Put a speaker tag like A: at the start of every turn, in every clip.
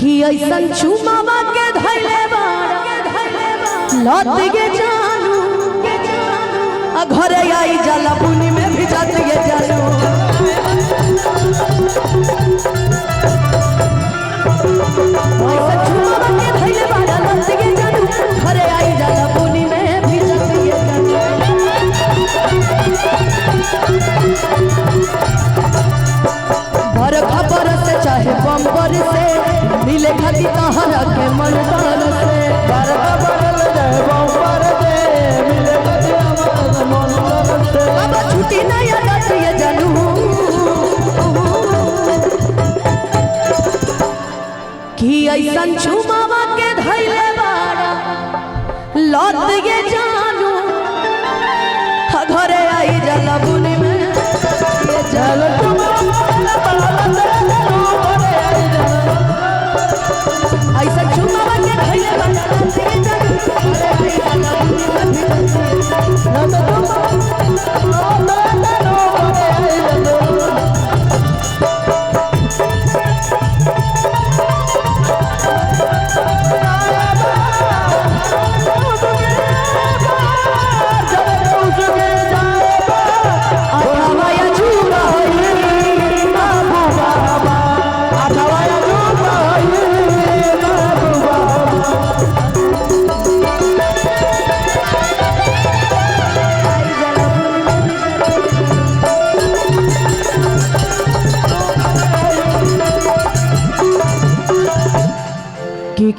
A: कि ऐसन चुमावा के धैले लत के जानू घरे आई जाला पुनी में भी जात के जानू ऐसन चुमावा के धैले लत के जानू घरे आई जाला पुनी में भी जात के जानू भर खबर से चाहे बम्पर से मिले खाती तहरा के मन से भर खबर से बम्पर से मिले खाती हमारा मन से अब छुट्टी नहीं आती है जानू कि ऐसन चुमावा के धैले बाड़ा लत के जानू घरे आई जाला बुनी में चल ऐसा चुमावा के धैले बाड़ा लत के जानू घरे आई जाला बुनी में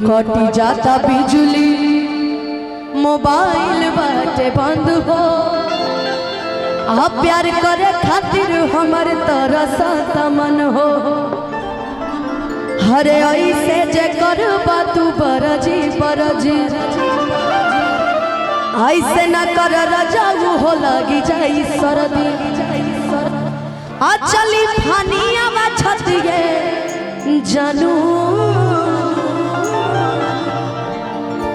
A: कटी जाता बिजली मोबाइल बाटे बंद हो आप प्यार करे खातिर हमर तरस मन हो हरे ऐसे जे करबा तू बरजी बरजी ऐसे न कर रजाऊ हो लगी जाई सरदी आ चली फानिया बा छतिए जानू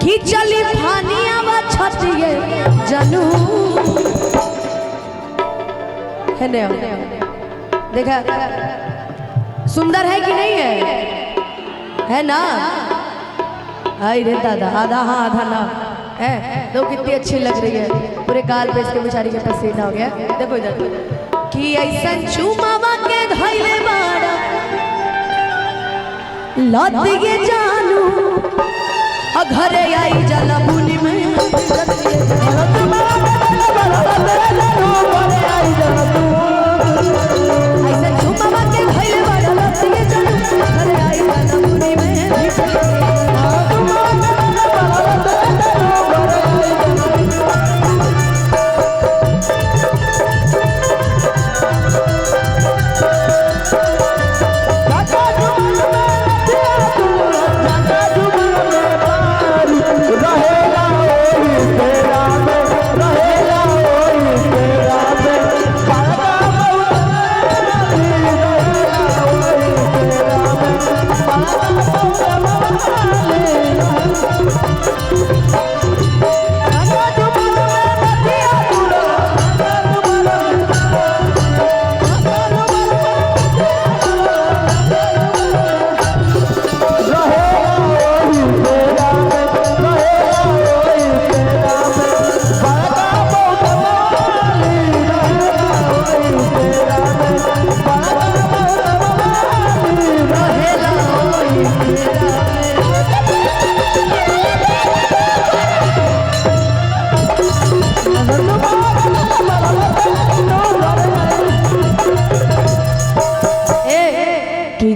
A: कि चली फानिया बा छतिए जानू है ना देखा सुंदर है कि नहीं है ना आई रे दादा आधा हाँ आधा ना है तो कितनी अच्छी लग रही है पूरे गाल पे इसके बेचारी के पसीना हो गया देखो इधर कि ऐसा चुमावा के धैले बाड़ा लत के जानू घरे आई जाला बुनी में ऐसा चुमावा के धैले बाड़ा लत के जानू घरे आई जाला बुनी में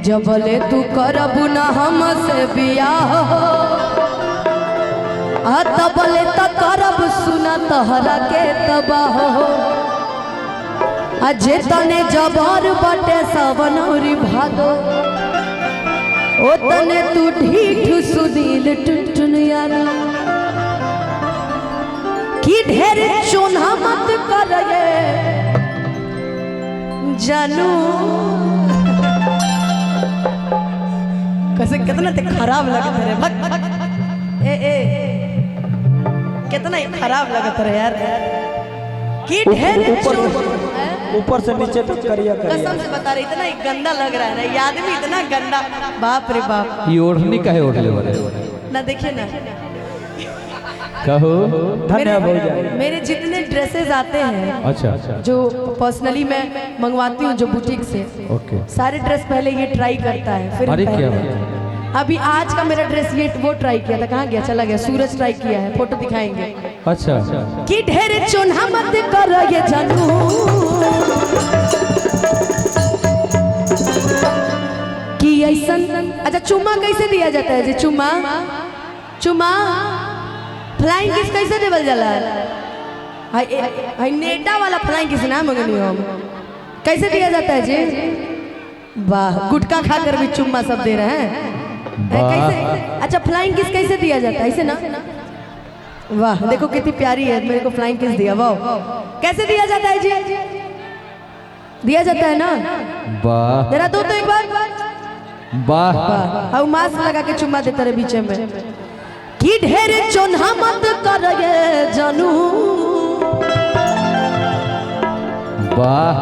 A: जबले तू करबू ना हमसे बियाह तबले त करब सुना तहरा के तबाह जे तने जबर बटे सवनौरी भादो ओ तने तू ढीठ सुदील टुनटुन यार की ढेर चोना मत करे जानू कैसे कितना ते खराब लगत रे भग ए कितना ही खराब लगत रे यार की ढेर
B: ऊपर से नीचे तक करिया
A: कसम
B: करिया।
A: से बता रही, इतना गंदा लग रहा है ना, ये आदमी इतना गंदा, बाप रे बाप।
C: ये ओढ़नी का है ओढ़ले वाले
A: ना देखिए ना,
C: कहो।
B: धन्यवाद भैया।
A: मेरे जितने ड्रेसेस आते हैं
C: अच्छा अच्छा
A: जो पर्सनली मैं मंगवाती हूँ जो बुटीक से,
C: ओके।
A: सारे ड्रेस पहले ये ट्राई करता है फिर
C: अरे क्या
A: पहनता है।
C: बात है।
A: अभी आज का मेरा ड्रेस ये वो ट्राई किया था, कहाँ गया, चला गया, सूरज ट्राई किया है, फोटो दिखाएंगे।
C: अच्छा
A: कि ढेर चोन्हा मत कर ये जानू, कि ऐसन। अच्छा चुम्मा कैसे दिया जाता है जी? चुम्मा चुम्मा फ्लाइंग किस कैसे देवल जाला? हाय नेटा वाला फ्लाइंग किस ना मंगनी हम, कैसे दिया जाता है जी? वाह, गुटखा खाकर भी चुम्मा सब दे रहे हैं। कैसे? अच्छा फ्लाइंग किस कैसे दिया जाता है? ऐसे ना? वाह देखो कितनी प्यारी है, मेरे को फ्लाइंग किस दिया। वाह, कैसे दिया जाता है जी? दिया जाता है ना?
C: वाह
A: जरा दो तो एक बार।
C: वाह
A: वाह, और मास्क लगा के चुम्मा देता रहे बीच में। कि ढेर चोन्हा मत कर ये जानू,
C: वाह